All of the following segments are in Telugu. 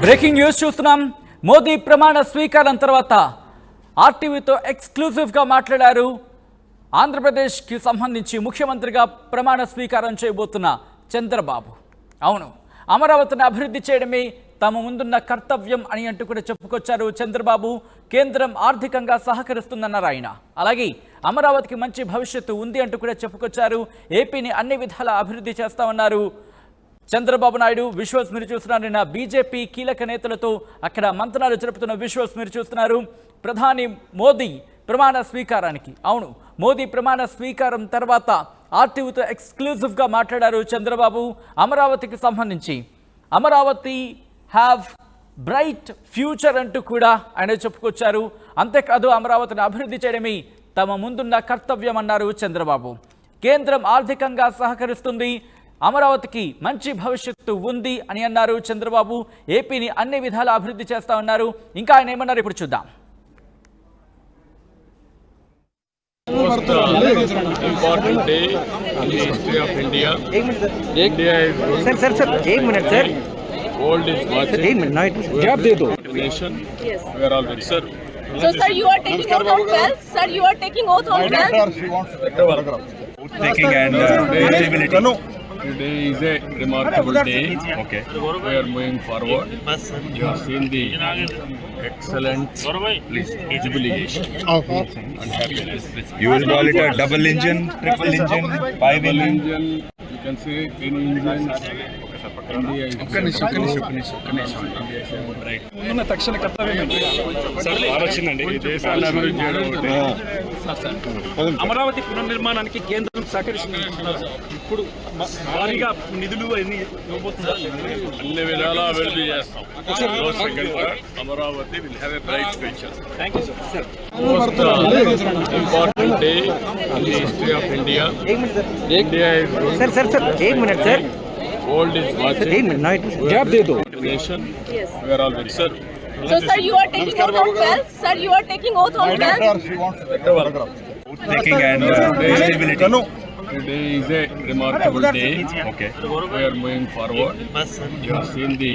బ్రేకింగ్ న్యూస్ చూస్తున్నాం. మోదీ ప్రమాణ స్వీకారం తర్వాత ఆర్టీవీతో ఎక్స్క్లూజివ్గా మాట్లాడారు. ఆంధ్రప్రదేశ్కి సంబంధించి ముఖ్యమంత్రిగా ప్రమాణ స్వీకారం చేయబోతున్న చంద్రబాబు. అవును, అమరావతిని అభివృద్ధి చేయడమే తమ ముందున్న కర్తవ్యం అని అంటూ కూడా చెప్పుకొచ్చారు చంద్రబాబు. కేంద్రం ఆర్థికంగా సహకరిస్తుందన్నారు ఆయన. అలాగే అమరావతికి మంచి భవిష్యత్తు ఉంది అంటూ కూడా చెప్పుకొచ్చారు. ఏపీని అన్ని విధాలా అభివృద్ధి చేస్తామన్నారు చంద్రబాబు నాయుడు. విజువల్స్ మీరు చూస్తున్నారు. నిన్న బీజేపీ కీలక నేతలతో అక్కడ మంత్రాలు జరుపుతున్న విజువల్స్ మీరు చూస్తున్నారు. ప్రధాని మోదీ ప్రమాణ స్వీకారానికి, అవును, మోదీ ప్రమాణ స్వీకారం తర్వాత ఆర్టీవీతో ఎక్స్క్లూజివ్గా మాట్లాడారు చంద్రబాబు. అమరావతికి సంబంధించి అమరావతి హ్యావ్ బ్రైట్ ఫ్యూచర్ అంటూ కూడా ఆయన చెప్పుకొచ్చారు. అంతేకాదు అమరావతిని అభివృద్ధి చేయడమే తమ ముందున్న కర్తవ్యం అన్నారు చంద్రబాబు. కేంద్రం ఆర్థికంగా సహకరిస్తుంది, అమరావతికి మంచి భవిష్యత్తు ఉంది అని అన్నారు చంద్రబాబు. ఏపీని అన్ని విధాలా అభివృద్ధి చేస్తా ఉన్నారు. ఇంకా ఆయన ఏమన్నారు ఇప్పుడు చూద్దాం. Important day in the history of India. India is going world is watching. Nation. Yes. We are all very sir. So, sir, you are taking oath on 12th. Sir, you are taking oath on 12th. Taking and stability. Today is a remarkable day. Okay. We are moving forward. You have seen the excellent visibilization and happiness. You will call it a double engine, triple engine, five Double engine. engine, you can say in engine. India is bright. ఉన్న తక్షణ కర్తవ్యం వచ్చిందండి ఈ దేశాన్ని అభివృద్ధి చేయడం ఒకటి. అమరావతి పునర్నిర్మాణానికి కేంద్రం సహకరిస్తుంది. ఇప్పుడు భారీగా నిధులు అన్ని ఇవ్వబోతున్నారు. అన్ని విధాలా అభివృద్ధి చేస్తాం. Amaravati will have a bright future. Thank you sir. Most important day in the history of India. India is going world is watching. Nation. Yes. We are all very sir. So, sir, you are taking oath on 12th. Sir, you are taking oath on 12th. Taking and stability. Today is a remarkable day. Okay. We are moving forward. You have seen the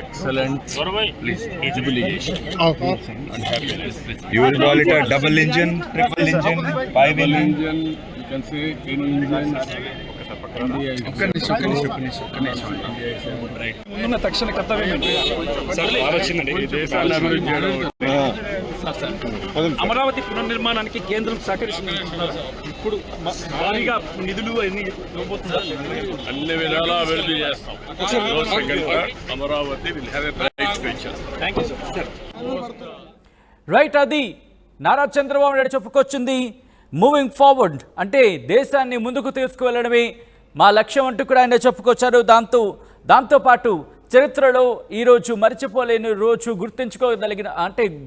excellent visibilization and happiness. You will call it a double engine, triple engine, five Double engine. engine, you can say in engine. India is bright. ఉన్న తక్షణ కర్తవ్యం వచ్చిందండి ఈ దేశాన్ని అభివృద్ధి చేయడం ఒకటి. అమరావతి పునర్నిర్మాణానికి కేంద్రం సహకరిస్తుంది. ఇప్పుడు భారీగా నిధులు అన్ని ఇవ్వబోతున్నారు. అన్ని విధాలా అభివృద్ధి చేస్తాం. Amaravati will have a bright future. Thank you sir. Right, అది నారా చంద్రబాబు నాయుడు చెప్పుకొచ్చింది. మూవింగ్ ఫార్వర్డ్ అంటే దేశాన్ని ముందుకు తీసుకువెళ్ళడమే మా లక్ష్యం అంటూ కూడా ఆయన చెప్పుకొచ్చారు. దాంతోపాటు చరిత్రలో ఈరోజు మర్చిపోలేని రోజు,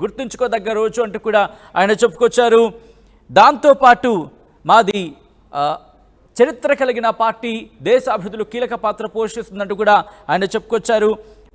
గుర్తుంచుకోదగ్గ రోజు అంటూ కూడా ఆయన చెప్పుకొచ్చారు. దాంతోపాటు మాది చరిత్ర కలిగిన పార్టీ, దేశ అభివృద్ధిలో కీలక పాత్ర పోషిస్తుందంటూ కూడా ఆయన చెప్పుకొచ్చారు.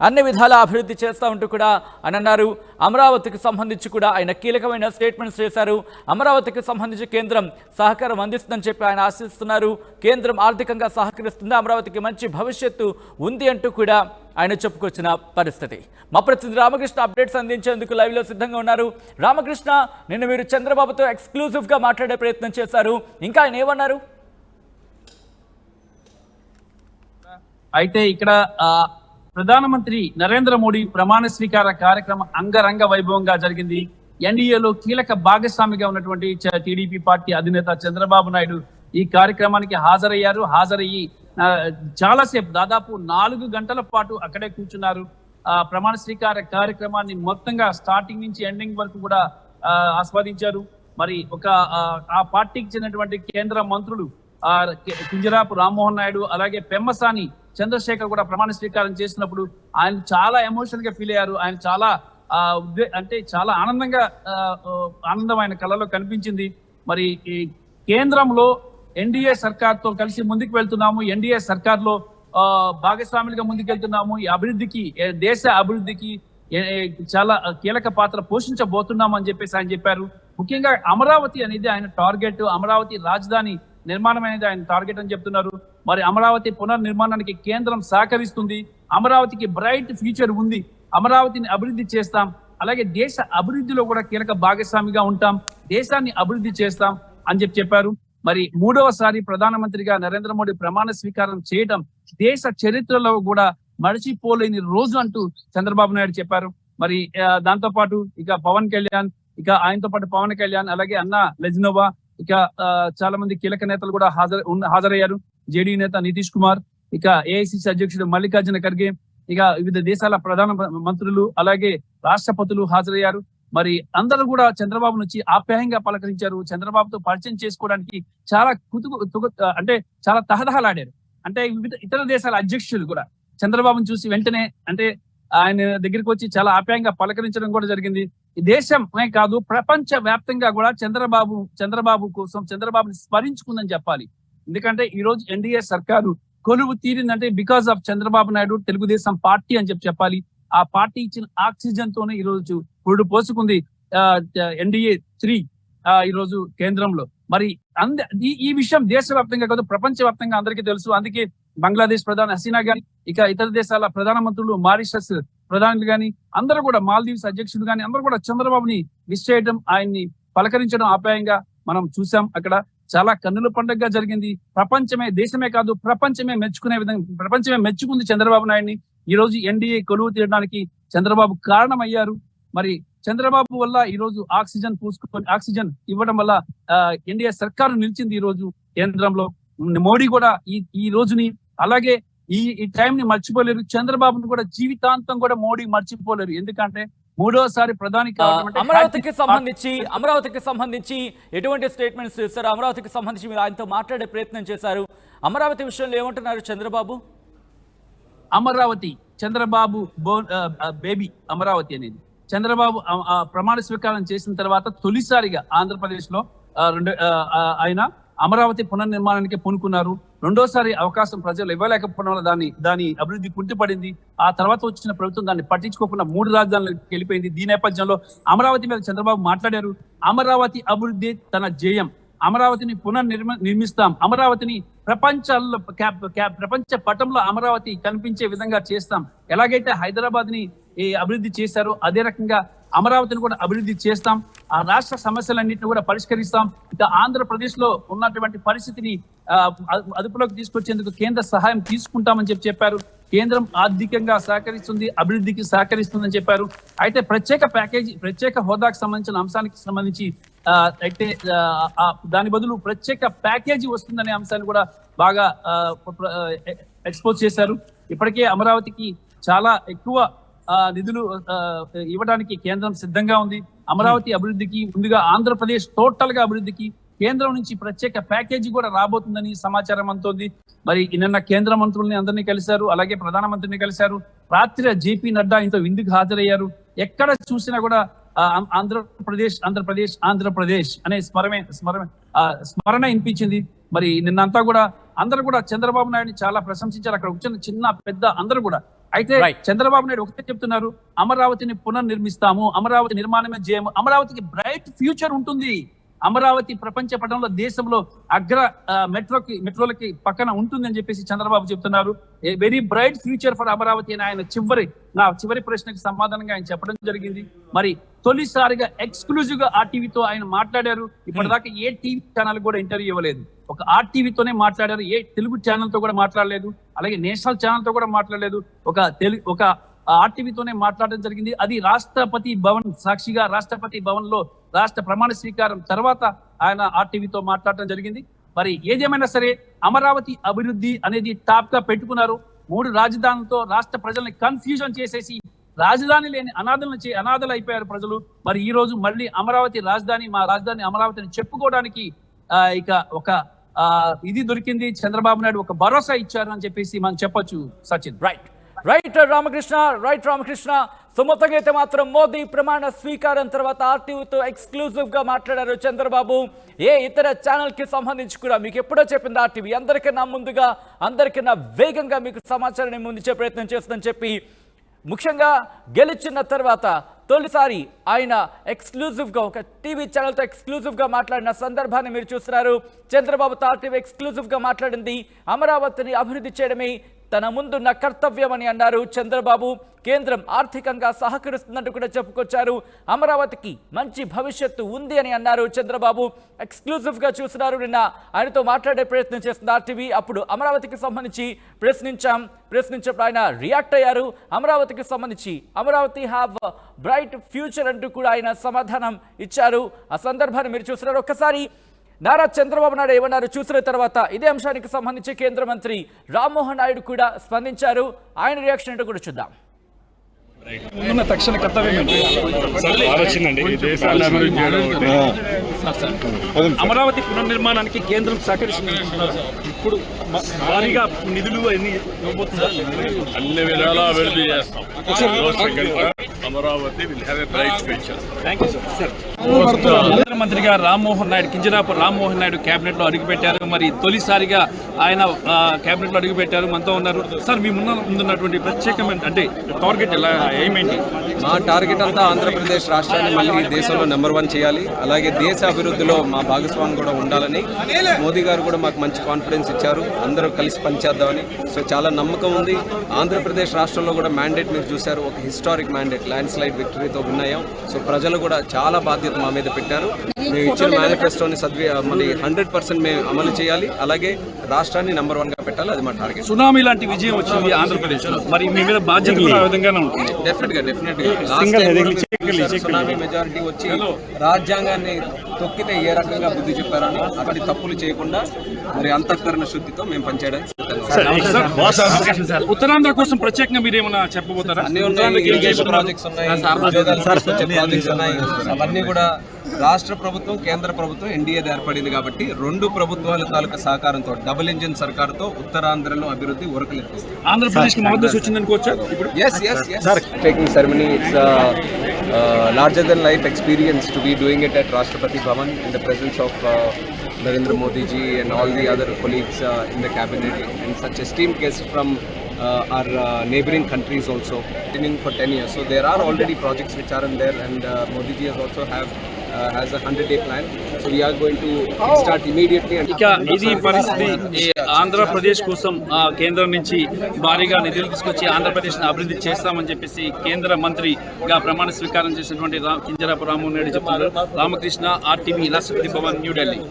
అన్ని విధాలా అభివృద్ధి చేస్తూ ఉంటూ కూడా అని అన్నారు. అమరావతికి సంబంధించి కూడా ఆయన కీలకమైన స్టేట్మెంట్స్ చేశారు. అమరావతికి సంబంధించి కేంద్రం సహకారం అందిస్తుందని చెప్పి ఆయన ఆశిస్తున్నారు. కేంద్రం ఆర్థికంగా సహకరిస్తుంది, అమరావతికి మంచి భవిష్యత్తు ఉంది అంటూ కూడా ఆయన చెప్పుకొచ్చిన పరిస్థితి. మా ప్రతినిధి రామకృష్ణ అప్డేట్స్ అందించేందుకు లైవ్లో సిద్ధంగా ఉన్నారు. రామకృష్ణ, నిన్న మీరు చంద్రబాబుతో ఎక్స్క్లూజివ్గా మాట్లాడే ప్రయత్నం చేశారు. ఇంకా ఆయన ఏమన్నారు? అయితే ఇక్కడ ప్రధానమంత్రి నరేంద్ర మోడీ ప్రమాణ స్వీకార కార్యక్రమం అంగరంగ వైభవంగా జరిగింది. ఎన్డీఏలో కీలక భాగస్వామిగా ఉన్నటువంటి టీడీపీ పార్టీ అధినేత చంద్రబాబు నాయుడు ఈ కార్యక్రమానికి హాజరయ్యి చాలాసేపు, దాదాపు 4 గంటల పాటు అక్కడే కూర్చున్నారు. ప్రమాణ స్వీకార కార్యక్రమాన్ని మొత్తంగా స్టార్టింగ్ నుంచి ఎండింగ్ వరకు కూడా ఆస్వాదించారు. మరి ఆ పార్టీకి చెందినటువంటి కేంద్ర మంత్రులు కింజరాపు రామ్మోహన్ నాయుడు, అలాగే పెమ్మసాని చంద్రశేఖర్ కూడా ప్రమాణ స్వీకారం చేసినప్పుడు ఆయన చాలా ఎమోషనల్ గా ఫీల్ అయ్యారు. ఆయన చాలా చాలా ఆనందం ఆయన కళ్ళలో కనిపించింది. మరి ఈ కేంద్రంలో ఎన్డీఏ సర్కార్తో కలిసి ముందుకు వెళ్తున్నాము, ఎన్డీఏ సర్కార్లో భాగస్వాములుగా ముందుకెళ్తున్నాము, ఈ అభివృద్ధికి, దేశ అభివృద్ధికి చాలా కీలక పాత్ర పోషించబోతున్నాము అని చెప్పేసి ఆయన చెప్పారు. ముఖ్యంగా అమరావతి అనేది ఆయన టార్గెట్, అమరావతి రాజధాని నిర్మాణం అనేది ఆయన టార్గెట్ అని చెప్తున్నారు. మరి అమరావతి పునర్నిర్మాణానికి కేంద్రం సహకరిస్తుంది, అమరావతికి బ్రైట్ ఫ్యూచర్ ఉంది, అమరావతిని అభివృద్ధి చేస్తాం, అలాగే దేశ అభివృద్ధిలో కూడా కీలక భాగస్వామిగా ఉంటాం, దేశాన్ని అభివృద్ధి చేస్తాం అని చెప్పారు. మరి మూడవసారి ప్రధానమంత్రిగా నరేంద్ర మోడీ ప్రమాణ స్వీకారం చేయడం దేశ చరిత్రలో కూడా మర్చిపోలేని రోజు అంటూ చంద్రబాబు నాయుడు చెప్పారు. మరి దాంతో పాటు ఇక పవన్ కళ్యాణ్, ఇక ఆయనతో పాటు పవన్ కళ్యాణ్, అలాగే అన్న లెజ్నోవా, ఇక చాలా మంది కీలక నేతలు కూడా హాజరయ్యారు. జేడీ నేత నితీష్ కుమార్, ఇక ఏఐసిసి అధ్యక్షుడు మల్లికార్జున ఖర్గే, ఇక వివిధ దేశాల ప్రధాన మంత్రులు, అలాగే రాష్ట్రపతులు హాజరయ్యారు. మరి అందరూ కూడా చంద్రబాబు నుంచి ఆప్యాయంగా పలకరించారు. చంద్రబాబుతో పరిచయం చేసుకోవడానికి చాలా అంటే చాలా తహతహలాడారు. అంటే వివిధ ఇతర దేశాల అధ్యక్షులు కూడా చంద్రబాబును చూసి వెంటనే అంటే ఆయన దగ్గరికి వచ్చి చాలా ఆప్యాయంగా పలకరించడం కూడా జరిగింది. ఈ దేశమే కాదు, ప్రపంచ వ్యాప్తంగా కూడా చంద్రబాబు కోసం చంద్రబాబుని స్మరించుకుందని చెప్పాలి. ఎందుకంటే ఈ రోజు ఎన్డీఏ సర్కారు కొలువు తీరిందంటే because of Chandrababu Naidu, Telugu Desam party అని చెప్పాలి. ఆ పార్టీ ఇచ్చిన ఆక్సిజన్ తోనే ఈ రోజు పురుడు పోసుకుంది ఎన్డీఏ 3 ఈ రోజు కేంద్రంలో. మరి ఈ విషయం దేశవ్యాప్తంగా కాదు, ప్రపంచ వ్యాప్తంగా అందరికీ తెలుసు. అందుకే బంగ్లాదేశ్ ప్రధాని హసీనా గాని, ఇక ఇతర దేశాల ప్రధానమంత్రులు, మారిషస్ ప్రధానులు గాని, అందరూ కూడా మాల్దీవ్స్ అధ్యక్షుడు గాని అందరూ కూడా చంద్రబాబుని విష్ చేయడం, ఆయన్ని పలకరించడం ఆప్యాయంగా మనం చూసాం. అక్కడ చాలా కన్నుల పండుగగా జరిగింది. ప్రపంచమే, దేశమే కాదు ప్రపంచమే మెచ్చుకునే విధంగా, ప్రపంచమే మెచ్చుకుంది చంద్రబాబు నాయుడిని. ఈ రోజు ఎన్డీఏ కొలువు తీయడానికి చంద్రబాబు కారణమయ్యారు. మరి చంద్రబాబు వల్ల ఈ రోజు ఆక్సిజన్ ఇవ్వడం వల్ల ఎన్డీఏ సర్కారు నిలిచింది ఈ రోజు కేంద్రంలో. మోడీ కూడా ఈ రోజుని, అలాగే ఈ టైం ని మర్చిపోలేరు. చంద్రబాబును కూడా జీవితాంతం కూడా మోడీ మర్చిపోలేరు. ఎందుకంటే మూడోసారి ప్రధాని కావడం. అమరావతికి సంబంధించి ఎటువంటి స్టేట్మెంట్స్ చేశారు? అమరావతికి సంబంధించి మీరు ఆయనతో మాట్లాడే ప్రయత్నం చేశారు. అమరావతి విషయంలో ఏమంటున్నారు చంద్రబాబు? అమరావతి చంద్రబాబు బేబీ అమరావతి అనేది చంద్రబాబు ప్రమాణ స్వీకారం చేసిన తర్వాత తొలిసారిగా ఆంధ్రప్రదేశ్ లో ఆయన అమరావతి పునర్నిర్మాణానికి పూనుకున్నారు. రెండోసారి అవకాశం ప్రజలు ఇవ్వలేకపోవడం వల్ల దాని అభివృద్ధి కుంటిపడింది. ఆ తర్వాత వచ్చిన ప్రభుత్వం దాన్ని పట్టించుకోకుండా 3 రాజధానులకు వెళ్ళిపోయింది. దీని నేపథ్యంలో అమరావతి మీద చంద్రబాబు మాట్లాడారు. అమరావతి అభివృద్ధి తన ధ్యేయం, అమరావతిని నిర్మిస్తాం, అమరావతిని ప్రపంచ పటంలో అమరావతి కనిపించే విధంగా చేస్తాం. ఎలాగైతే హైదరాబాద్ ని అభివృద్ధి చేశారో అదే రకంగా అమరావతిని కూడా అభివృద్ధి చేస్తాం. ఆ రాష్ట్ర సమస్యలన్నింటినీ కూడా పరిష్కరిస్తాం. ఇక ఆంధ్రప్రదేశ్ లో ఉన్నటువంటి పరిస్థితిని అదుపులోకి తీసుకొచ్చేందుకు కేంద్ర సహాయం తీసుకుంటామని చెప్పారు. కేంద్రం ఆర్థికంగా సహకరిస్తుంది, అభివృద్ధికి సహకరిస్తుందని చెప్పారు. అయితే ప్రత్యేక హోదాకు సంబంధించిన అంశానికి సంబంధించి అయితే దాని బదులు ప్రత్యేక ప్యాకేజీ వస్తుందనే అంశాన్ని కూడా బాగా ఎక్స్పోజ్ చేశారు. ఇప్పటికే అమరావతికి చాలా ఎక్కువ నిధులు ఇవ్వడానికి కేంద్రం సిద్ధంగా ఉంది. అమరావతి అభివృద్ధికి ముందుగా ఆంధ్రప్రదేశ్ టోటల్ గా అభివృద్ధికి కేంద్రం నుంచి ప్రత్యేక ప్యాకేజీ కూడా రాబోతుందని సమాచారం అందుతోంది. మరి నిన్న కేంద్ర మంత్రుల్ని అందరినీ కలిశారు, అలాగే ప్రధానమంత్రిని కలిశారు. రాత్రి జేపీ నడ్డా ఇంత విందుకు హాజరయ్యారు. ఎక్కడ చూసినా కూడా ఆంధ్రప్రదేశ్ అనే స్మరణ వినిపించింది. మరి నిన్నంతా కూడా అందరూ కూడా చంద్రబాబు నాయుడిని చాలా ప్రశంసించారు. అక్కడ వచ్చిన చిన్న పెద్ద అందరూ కూడా. అయితే చంద్రబాబు నాయుడు ఒకటే చెప్తున్నారు, అమరావతిని పునర్నిర్మిస్తాము, అమరావతి నిర్మాణమే జయము, అమరావతికి బ్రైట్ ఫ్యూచర్ ఉంటుంది, అమరావతి ప్రపంచ పటంలో దేశంలో అగ్ర మెట్రోలకి పక్కన ఉంటుంది అని చెప్పేసి చంద్రబాబు చెప్తున్నారు. A very bright future for Amaravati అని ఆయన చివరి ప్రశ్నకి సమాధానంగా ఆయన చెప్పడం జరిగింది. మరి తొలిసారిగా ఎక్స్క్లూజివ్ గా ఆర్టీవీతో ఆయన మాట్లాడారు. ఇప్పటిదాకా ఏ టీవీ ఛానల్ కూడా ఇంటర్వ్యూ ఇవ్వలేదు. ఒక ఆర్టీవీతోనే మాట్లాడారు, ఏ తెలుగు ఛానల్ తో కూడా మాట్లాడలేదు, అలాగే నేషనల్ ఛానల్ తో కూడా మాట్లాడలేదు. ఒక ఆర్టీవీతోనే మాట్లాడడం జరిగింది. అది రాష్ట్రపతి భవన్ సాక్షిగా రాష్ట్రపతి భవన్ లో రాష్ట్ర ప్రమాణ స్వీకారం తర్వాత ఆయన ఆర్టీవీతో మాట్లాడడం జరిగింది. మరి ఏదేమైనా సరే అమరావతి అభివృద్ధి అనేది టాప్ గా పెట్టుకున్నారు. 3 రాజధానులతో రాష్ట్ర ప్రజల్ని కన్ఫ్యూజన్ చేసేసి రాజధాని లేని అనాథలు అయిపోయారు ప్రజలు. మరి ఈ రోజు మళ్ళీ మా రాజధాని అమరావతిని చెప్పుకోవడానికి ఇక ఒక ఇది దొరికింది. చంద్రబాబు నాయుడు ఒక భరోసా ఇచ్చారు అని చెప్పేసి మనం చెప్పొచ్చు. సచిన్. రైట్ రామకృష్ణ. మొత్తంగా అయితే మాత్రం మోదీ ప్రమాణ స్వీకారం తర్వాత ఆర్టీవీతో ఎక్స్క్లూజివ్ గా మాట్లాడారు చంద్రబాబు. ఏ ఇతర ఛానల్ కి సంబంధించి కూడా మీకు ఎప్పుడో చెప్పింది ఆర్టీవీ అందరికన్నా ముందుగా, అందరికన్నా వేగంగా మీకు సమాచారాన్ని ముందుచే ప్రయత్నం చేస్తుందని చెప్పి ముఖ్యంగా గెలిచిన తర్వాత తొలిసారి ఆయన ఎక్స్క్లూజివ్గా ఒక టీవీ ఛానల్తో ఎక్స్క్లూజివ్గా మాట్లాడిన సందర్భాన్ని మీరు చూస్తున్నారు. చంద్రబాబుతో ఆర్టీవీ ఎక్స్క్లూజివ్గా మాట్లాడింది అమరావతిని అభివృద్ధి చేయడమే తన ముందున్న కర్తవ్యమని అన్నారు చంద్రబాబు. కేంద్రం ఆర్థికంగా సహకరిస్తున్నట్టు కూడా చెప్పుకొచ్చారు. అమరావతికి మంచి భవిష్యత్తు ఉంది అని అన్నారు చంద్రబాబు. ఎక్స్క్లూజివ్గా చూస్తున్నారు. నిన్న ఆయనతో మాట్లాడే ప్రయత్నం చేస్తుంది ఆర్టీవీ. అప్పుడు అమరావతికి సంబంధించి ప్రశ్నించినప్పుడు ఆయన రియాక్ట్ అయ్యారు. అమరావతికి సంబంధించి అమరావతి హ్యావ్ బ్రైట్ ఫ్యూచర్ అంటూ కూడా ఆయన సమాధానం ఇచ్చారు. ఆ సందర్భాన్ని మీరు చూస్తున్నారు. ఒక్కసారి నారా చంద్రబాబు నాయుడు ఏమన్నారు చూసిన తర్వాత ఇదే అంశానికి సంబంధించి కేంద్ర మంత్రి రామ్మోహన్ నాయుడు కూడా స్పందించారు. ఆయన రియాక్షన్ ఏంటో కూడా చూద్దాం. ముందున్న తక్షణ కర్తవ్యం ఏంటి? ఆలోచనండి ఈ దేశాన్ని అభివృద్ధి చేయడం ఒకటి. అమరావతి పునర్నిర్మాణానికి కేంద్రం సహకరిస్తుంది. ఇప్పుడు భారీగా నిధులు అన్ని ఇవ్వబోతున్నారు. అన్ని విధాలా అభివృద్ధి చేస్తాం. Amaravati will have a bright future. Thank you sir. కేంద్ర మంత్రిగా రామ్మోహన్ నాయుడు కింజరాపు రామ్మోహన్ నాయుడు కేబినెట్ లో అడుగుపెట్టారు. మరి తొలిసారిగా ఆయన కేబినెట్ లో అడుగుపెట్టారు. మనతో ఉన్నారు సార్. మీ ముందున్నటువంటి ప్రత్యేకమైన అంటే టార్గెట్ ఎలా ఏమేంటి? మా టార్గెట్ అంతా ఆంధ్రప్రదేశ్ రాష్ట్రాన్ని మళ్ళీ దేశంలో నెంబర్ 1 చేయాలి. అలాగే దేశ అభివృద్ధిలో మా భాగస్వామి కూడా ఉండాలని మోదీ గారు కూడా మాకు మంచి కాన్ఫిడెన్స్ ఇచ్చారు. అందరూ కలిసి పనిచేద్దామని. సో చాలా నమ్మకం ఉంది. ఆంధ్రప్రదేశ్ రాష్ట్రంలో కూడా మ్యాండేట్ మీరు చూశారు. ఒక హిస్టారిక్ మ్యాండేట్, ల్యాండ్ స్లైడ్ విక్టరీతో విన్నాయం. సో ప్రజలు కూడా చాలా బాధ్యత మా మీద పెట్టారు. మేము ఇచ్చిన మేనిఫెస్టోని మళ్ళీ 100% మేము అమలు చేయాలి. అలాగే రాష్ట్రాన్ని నెంబర్ 1 గా పెట్టాలి. అది మా టార్గెట్. సునామీ లాంటి విజయం వచ్చింది ఆంధ్రప్రదేశ్ లో. మరి మీ మీద బాధ్యత కూడా ఆ విధంగానే ఉంటుంది. డెఫినెట్ గా సునామీ మెజారిటీ వచ్చి రాజ్యాంగాన్ని తొక్కితే ఏ రకంగా బుద్ధి చెప్పారని అక్కడి తప్పులు చేయకుండా మరి అంతఃకరణ శుద్ధితో మేము పనిచేయడానికి ఉత్తరాంధ్ర కోసం ప్రత్యేకంగా మీరు ఏమైనా చెప్పబోతారా? అన్ని ఉన్నాయి. ఇరిగేషన్ ప్రాజెక్ట్స్ ఉన్నాయి, ప్రాజెక్ట్స్ ఉన్నాయి. అవన్నీ కూడా రాష్ట్ర ప్రభుత్వం, కేంద్ర ప్రభుత్వం ఎన్డీఏ ఏర్పడింది కాబట్టి 2 ప్రభుత్వాల తాలూకా సహకారంతో డబుల్ ఇంజిన్ సర్కారుతో ఉత్తరాంధ్రలో అభివృద్ధి ఉరకలెత్తిస్తుంది. ఆంధ్రప్రదేశ్ కి మద్దతు వచ్చిందనుకోవచ్చా? Taking ceremony, it's larger than life experience to be doing it at Rashtrapati Bhavan in the presence of Narendra Modi ji and all the other colleagues in the cabinet and such esteemed guests from our neighboring countries also continuing for 10 years. So there are already projects which are in there, and Modi ji has also has a 100-day plan. So we are going to start immediately. ఇక ఇది పరిస్థితి. ఆంధ్రప్రదేశ్ కోసం కేంద్రం నుంచి భారీగా నిధులు తీసుకొచ్చి ఆంధ్రప్రదేశ్ అభివృద్ధి చేస్తామని చెప్పేసి కేంద్ర మంత్రిగా ప్రమాణ స్వీకారం చేసినటువంటి కింజరాపు రామ్మోహన్ నాయుడు చెప్తున్నారు. రామకృష్ణ, ఆర్టీవీ, రాష్ట్రపతి భవన్, న్యూఢిల్లీ.